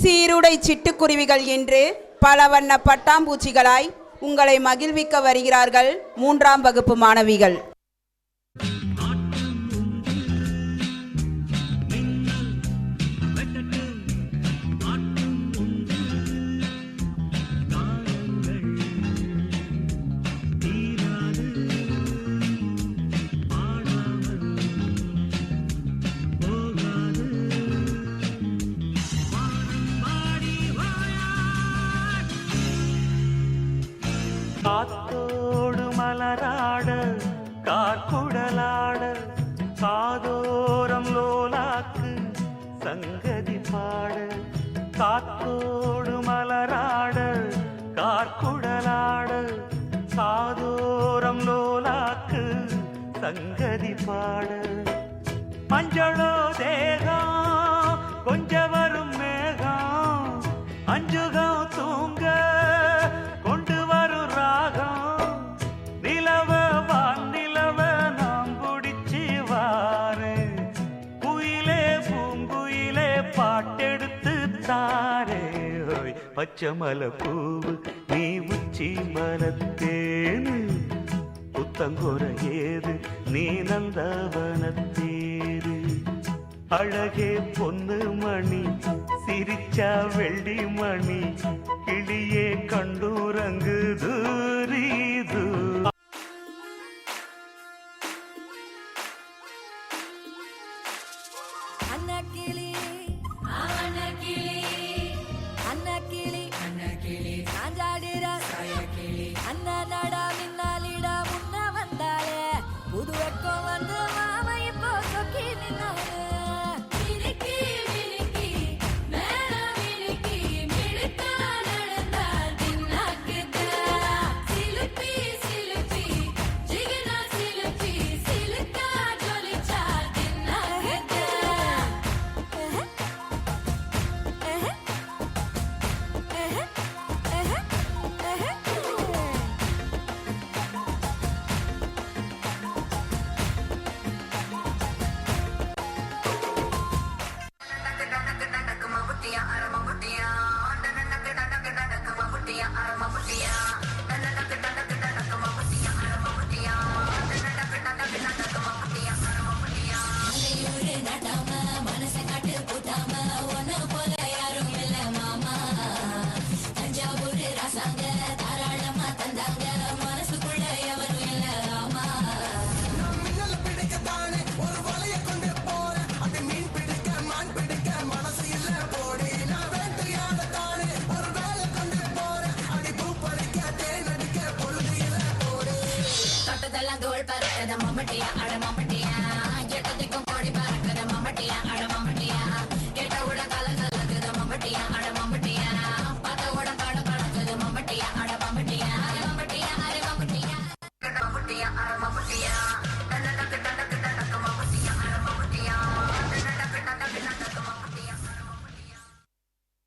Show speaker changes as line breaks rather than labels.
சீருடை சிட்டுக்குருவிகள் என்று பல வண்ண பட்டாம்பூச்சிகளாய் உங்களை மகிழ்விக்க வருகிறார்கள் 3ஆம் வகுப்பு மாணவிகள்.
காத்தோடு மலராட கார்குடலாட காதோரம் லோலாக்கு சங்கதி பாட. காத்தோடு மலராட கார்குடலாட காதோரம் லோலாக்கு சங்கதி பாட. மஞ்சளோ தேகம் கொஞ்ச வரும் மேகம் அஞ்சுகம் தூங்க பாட்டெடுத்து தாரே. பச்சமல பூவு நீ உச்சி மலத்தேனு புத்தங்கொர ஏது நீ நந்தவனத்தேரு. அழகே பொன்னு மணி சிரிச்சா வெள்ளி மணி கிளியே கண்டூரங்கு தூரிது.
Yeah.